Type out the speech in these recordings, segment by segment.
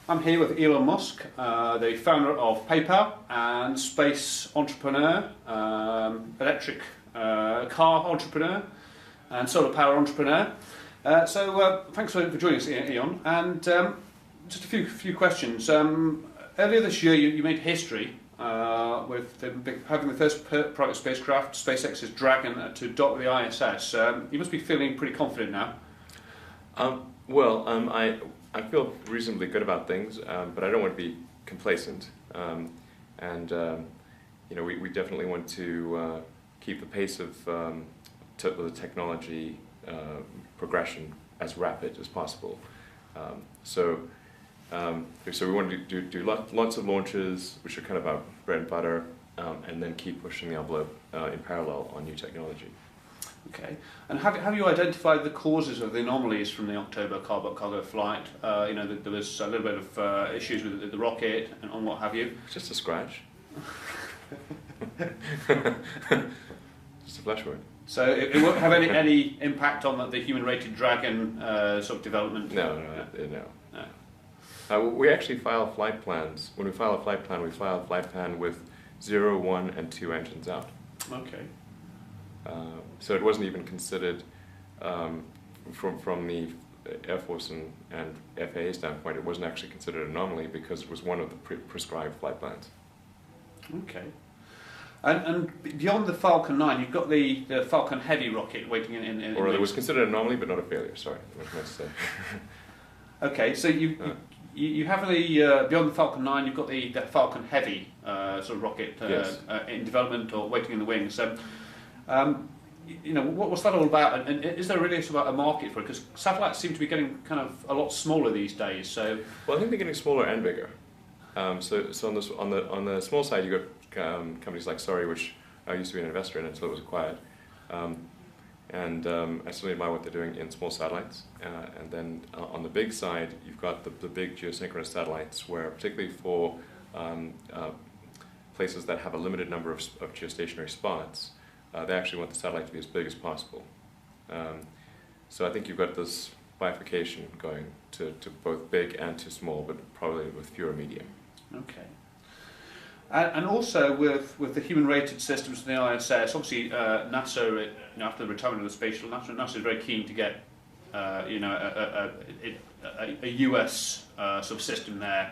I'm here with Elon Musk, the founder of PayPal and space entrepreneur, electric car entrepreneur, and solar power entrepreneur. So thanks for joining us, Elon. And just a few questions. Earlier this year, you made history with having the first private spacecraft, SpaceX's Dragon, to dock with the ISS. You must be feeling pretty confident now. I feel reasonably good about things, but I don't want to be complacent. We definitely want to keep the pace of the technology progression as rapid as possible. So we want to do lots of launches, which are kind of our bread and butter, and then keep pushing the envelope in parallel on new technology. Okay, and have you identified the causes of the anomalies from the October cargo flight? There was a little bit of issues with the rocket and what have you. It's just a scratch. Just a flash wound. So it won't have any impact on the human-rated Dragon sort of development? No. We actually file flight plans. When we file a flight plan, we file a flight plan with 0, 1, and 2 engines out. Okay. So it wasn't even considered from the Air Force and FAA standpoint. It wasn't actually considered an anomaly because it was one of the prescribed flight plans. Okay. And beyond the Falcon 9, you've got the Falcon Heavy rocket waiting in it was considered an anomaly, but not a failure. Sorry, what was I meant to say? Okay, so you have the beyond the Falcon 9, you've got the Falcon Heavy sort of rocket Yes. In development or waiting in the wings. So, what's that all about? And is there really sort of a market for it? Because satellites seem to be getting kind of a lot smaller these days. So, well, I think they're getting smaller and bigger. So on the small side, you got companies like Sorry, which I used to be an investor in until it was acquired. I certainly admire what they're doing in small satellites. And then on the big side, you've got the big geosynchronous satellites, where particularly for places that have a limited number of geostationary spots, they actually want the satellite to be as big as possible. So I think you've got this bifurcation going to both big and to small, but probably with fewer medium. Okay. And also with the human-rated systems in the ISS, obviously NASA, after the retirement of the space shuttle, NASA is very keen to get a US sort of system there,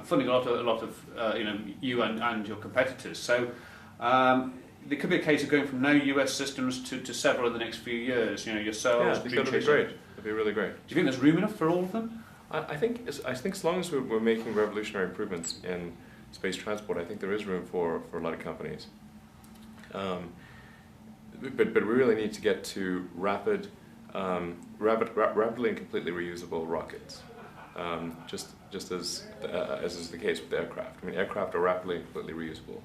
funding a lot of you and your competitors. So there could be a case of going from no US systems to several in the next few years. Yourselves. Yeah, I think that'd be great. That'd be really great. Do you think there's room enough for all of them? I think as long as we're making revolutionary improvements in space transport, I think there is room for a lot of companies. But we really need to get to rapidly and completely reusable rockets. Just as is the case with aircraft. I mean, aircraft are rapidly and completely reusable.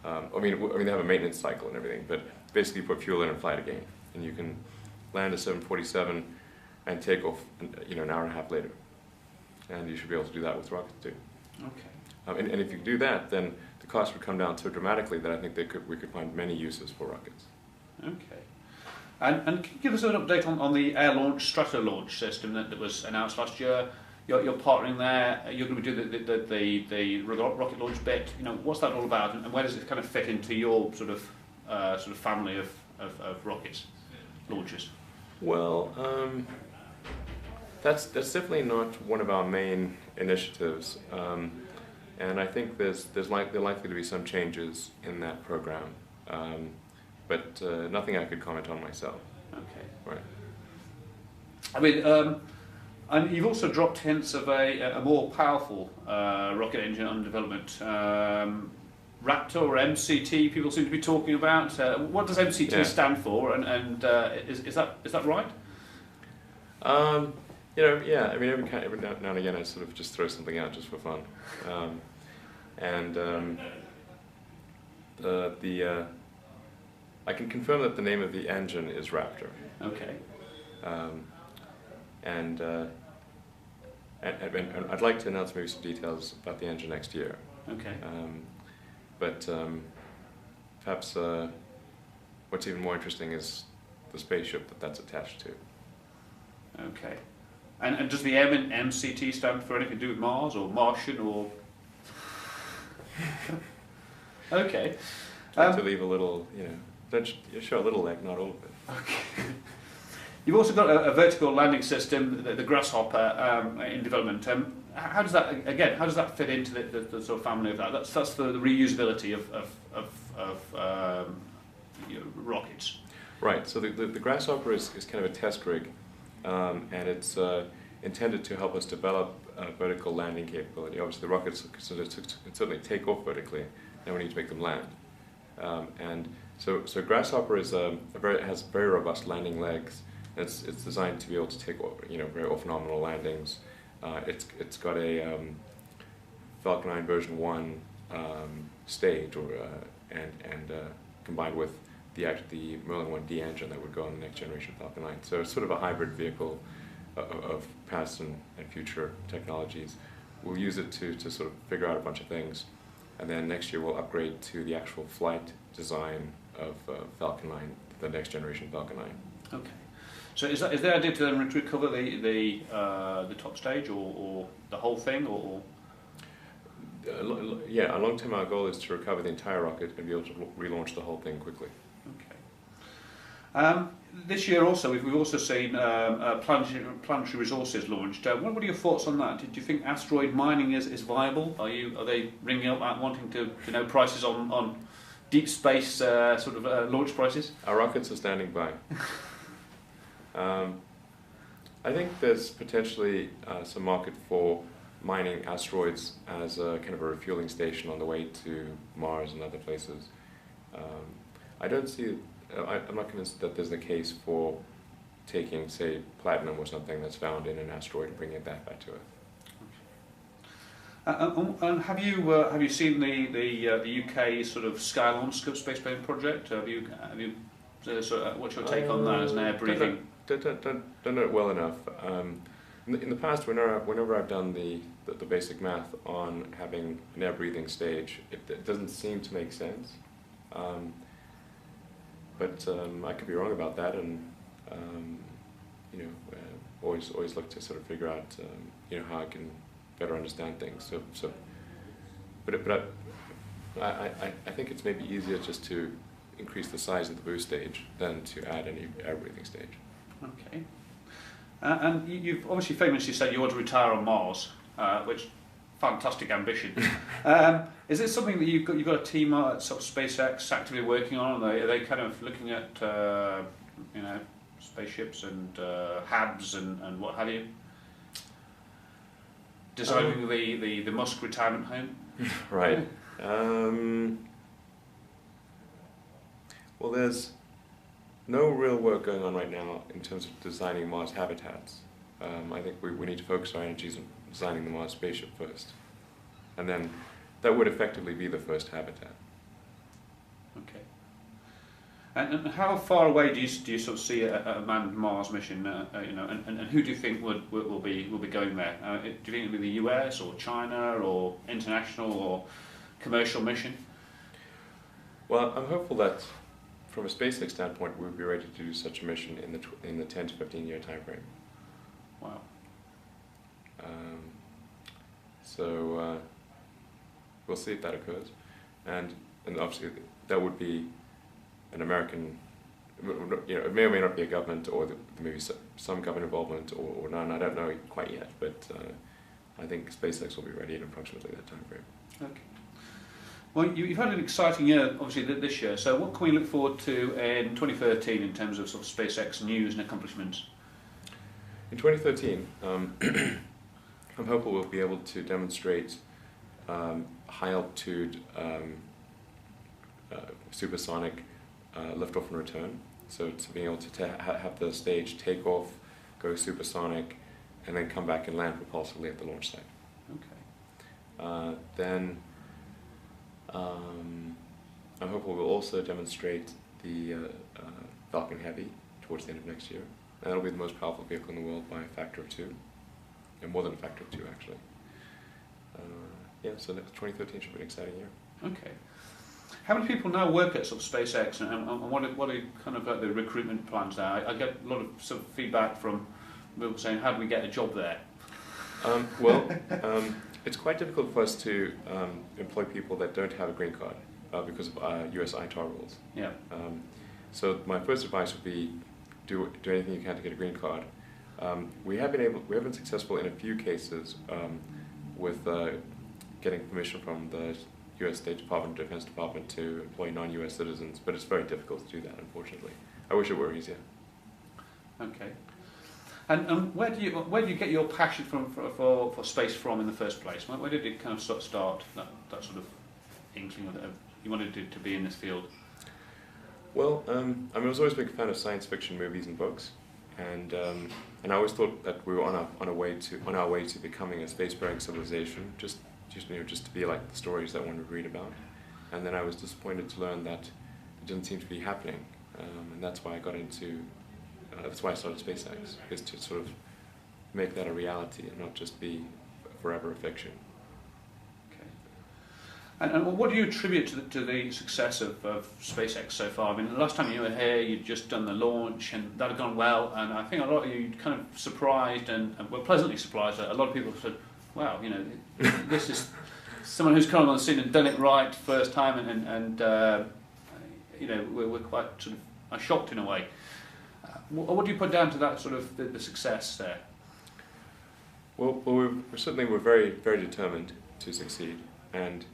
They have a maintenance cycle and everything, but basically you put fuel in and fly it again, and you can land a 747 and take off, an hour and a half later, and you should be able to do that with rockets too. Okay. And if you do that, then the cost would come down so dramatically that I think we could find many uses for rockets. Okay. And can you give us an update on the Air Launch Stratolaunch system that was announced last year? You're partnering there. You're going to do the rocket launch bit. What's that all about, and where does it kind of fit into your sort of family of rockets launches? Well, that's definitely not one of our main initiatives, and I think there's likely to be some changes in that program, but nothing I could comment on myself. Okay. Right. And you've also dropped hints of a more powerful rocket engine under development. Raptor or MCT, people seem to be talking about. What does MCT stand for, and is that right? Every now and again I sort of just throw something out just for fun. I can confirm that the name of the engine is Raptor. Okay. And I'd like to announce maybe some details about the engine next year. Okay. But perhaps what's even more interesting is the spaceship that's attached to. Okay. And does the M in MCT stand for anything to do with Mars or Martian or? Okay. To leave a little, you show a little leg, not all of it. Okay. You've also got a vertical landing system, the Grasshopper, in development. How does that fit into the sort of family of that? That's the reusability of rockets. Right. So the Grasshopper is kind of a test rig, and it's intended to help us develop vertical landing capability. Obviously, the rockets can certainly take off vertically, and we need to make them land. And so Grasshopper is has very robust landing legs. It's designed to be able to take very off-nominal landings. It's got a Falcon 9 version 1 stage, and combined with the Merlin 1D engine that would go on the next generation Falcon 9. So it's sort of a hybrid vehicle of past and future technologies. We'll use it to sort of figure out a bunch of things, and then next year we'll upgrade to the actual flight design of Falcon 9, the next generation Falcon 9. Okay. So is the idea to then recover the top stage or the whole thing, or? Yeah, a long term our goal is to recover the entire rocket and be able to relaunch the whole thing quickly. Okay. This year also we've also seen planetary resources launched. What are your thoughts on that? Do you think asteroid mining is viable? Are they ringing up wanting to know prices on deep space sort of launch prices? Our rockets are standing by. I think there's potentially some market for mining asteroids as a kind of a refueling station on the way to Mars and other places. I don't see. I'm not convinced that there's the case for taking, say, platinum or something that's found in an asteroid and bringing that back to Earth. And have you seen the UK sort of Sky Launch spaceplane project? Have you what's your take on that as an air breathing? Don't know it well enough. In the past, whenever I've done the basic math on having an air breathing stage, it doesn't seem to make sense. But I could be wrong about that, and always look to sort of figure out how I can better understand things. But I think it's maybe easier just to increase the size of the boost stage than to add any air breathing stage. Okay. And you've obviously famously said you want to retire on Mars, which fantastic ambition. Is it something that you've got a team at sort of SpaceX actively working on? Are they kind of looking at spaceships and HABs and what have you? Designing the Musk retirement home? Right. Well, there's no real work going on right now in terms of designing Mars habitats. I think we need to focus our energies on designing the Mars spaceship first. And then that would effectively be the first habitat. Okay. And how far away do you sort of see a manned Mars mission? And who do you think will be going there? Do you think it'll be the US or China or international or commercial mission? Well, I'm hopeful that from a SpaceX standpoint, we'll be ready to do such a mission in the 10 to 15 year time frame. Wow. So we'll see if that occurs, and obviously that would be an American. It may or may not be a government, or maybe some government involvement, or none. I don't know quite yet, but I think SpaceX will be ready in approximately that time frame. Okay. Well, you've had an exciting year, obviously, this year. So what can we look forward to in 2013 in terms of SpaceX news and accomplishments? In 2013, I'm hopeful we'll be able to demonstrate high-altitude supersonic liftoff and return. So to being able to have the stage take off, go supersonic, and then come back and land propulsively at the launch site. Okay. Then I'm hopeful we'll also demonstrate the Falcon Heavy towards the end of next year. And that'll be the most powerful vehicle in the world by a factor of 2. And more than a factor of 2, actually. So 2013 should be an exciting year. Okay. How many people now work at sort of SpaceX, and what are kind of like the recruitment plans there? I get a lot of sort of feedback from people saying, how do we get a job there? Well, it's quite difficult for us to employ people that don't have a green card because of US ITAR rules. Yeah. So my first advice would be do anything you can to get a green card. We have been successful in a few cases with getting permission from the U.S. State Department, Defense Department to employ non-U.S. citizens, but it's very difficult to do that, unfortunately. I wish it were easier. Okay. And where do you get your passion for space from in the first place? Where did it kind of start that sort of inkling that you wanted to be in this field? Well, I was always a big fan of science fiction movies and books, and I always thought that we were on our way to becoming a spacefaring civilization, just to be like the stories that one would read about. And then I was disappointed to learn that it didn't seem to be happening, and that's why I got into. That's why I started SpaceX, is to sort of make that a reality and not just be forever a fiction. And what do you attribute to the success of SpaceX so far? I mean, the last time you were here, you'd just done the launch, and that had gone well. And I think a lot of you kind of surprised and were pleasantly surprised. A lot of people said, "Wow, this is someone who's come on the scene and done it right first time," and we're quite sort of shocked in a way. What do you put down to that sort of the success there? Well, we're certainly very, very determined to succeed, and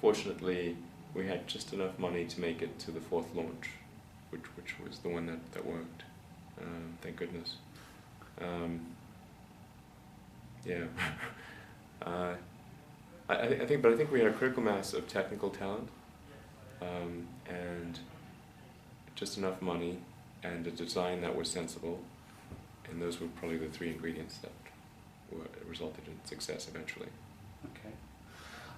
fortunately, we had just enough money to make it to the fourth launch, which was the one that worked. Thank goodness. Yeah. I think we had a critical mass of technical talent, and just enough money, and a design that was sensible, and those were probably the three ingredients that resulted in success eventually. Okay.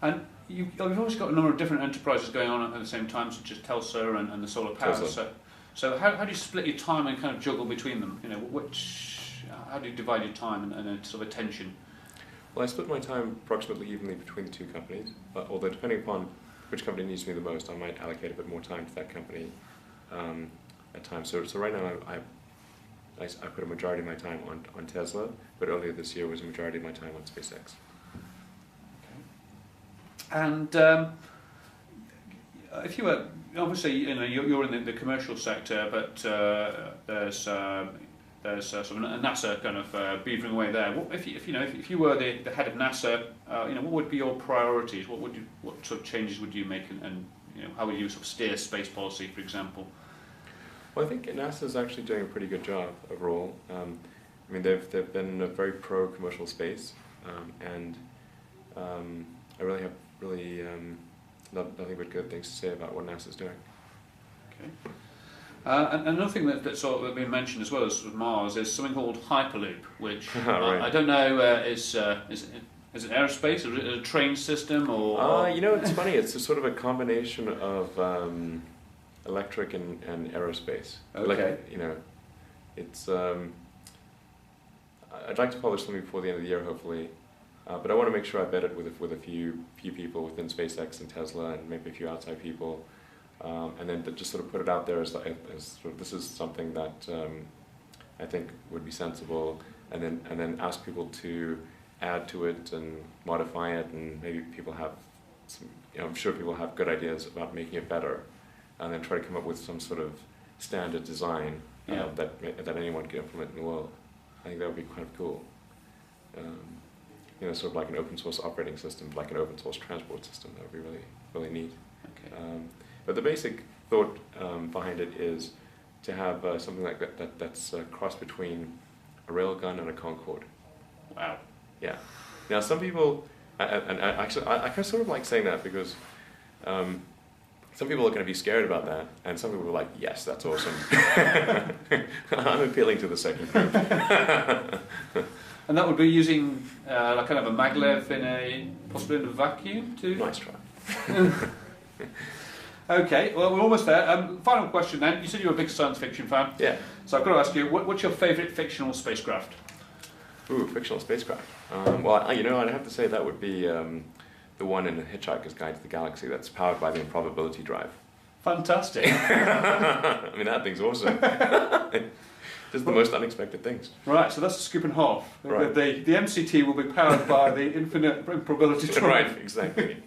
And you've always got a number of different enterprises going on at the same time, such as Telsa and the solar power. Tesla. So how do you split your time and kind of juggle between them? How do you divide your time and sort of attention? Well, I split my time approximately evenly between the two companies, although depending upon which company needs me the most, I might allocate a bit more time to that company at times. So right now I put a majority of my time on Tesla, but earlier this year was a majority of my time on SpaceX. And if you were, obviously, you're in the commercial sector, but there's sort of a NASA kind of beavering away there. If you were the head of NASA, what would be your priorities? What sort of changes would you make, and how would you sort of steer space policy, for example? Well, I think NASA is actually doing a pretty good job overall. They've been very pro commercial space, and I really have nothing but good things to say about what NASA's doing. Okay. And another thing that's sort of been mentioned as well as Mars is something called Hyperloop, which right. I don't know is it aerospace, or is it a train system, or? It's funny. It's a sort of a combination of electric and aerospace. Okay. It's. I'd like to publish something before the end of the year, hopefully. But I want to make sure I vet it with a few people within SpaceX and Tesla, and maybe a few outside people, and then just sort of put it out there as sort of, this is something that I think would be sensible, and then ask people to add to it and modify it, and maybe people have some. I'm sure people have good ideas about making it better, and then try to come up with some sort of standard design that anyone can implement in the world. I think that would be kind of cool. Sort of like an open source operating system, like an open source transport system. That would be really, really neat. Okay. But the basic thought behind it is to have something like that's a cross between a railgun and a Concorde. Wow. Yeah. Now some people, and actually I kind of sort of like saying that because some people are going to be scared about that, and some people are like, yes, that's awesome. I'm appealing to the second group. And that would be using like kind of a maglev possibly in a vacuum too? Nice try. Okay, well, we're almost there. Final question then. You said you were a big science fiction fan. Yeah. So I've got to ask you, what's your favourite fictional spacecraft? Ooh, fictional spacecraft. Well, I'd have to say that would be the one in The Hitchhiker's Guide to the Galaxy that's powered by the improbability drive. Fantastic. I mean, that thing's awesome. Just the most unexpected things. Right, so that's a scoop and a half. Right. The MCT will be powered by the infinite improbability drive. Right, exactly.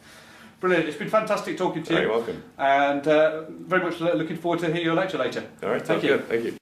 Brilliant. It's been fantastic talking to you. You're welcome. And very much looking forward to hear your lecture later. All right, Thank sounds you. good. Thank you.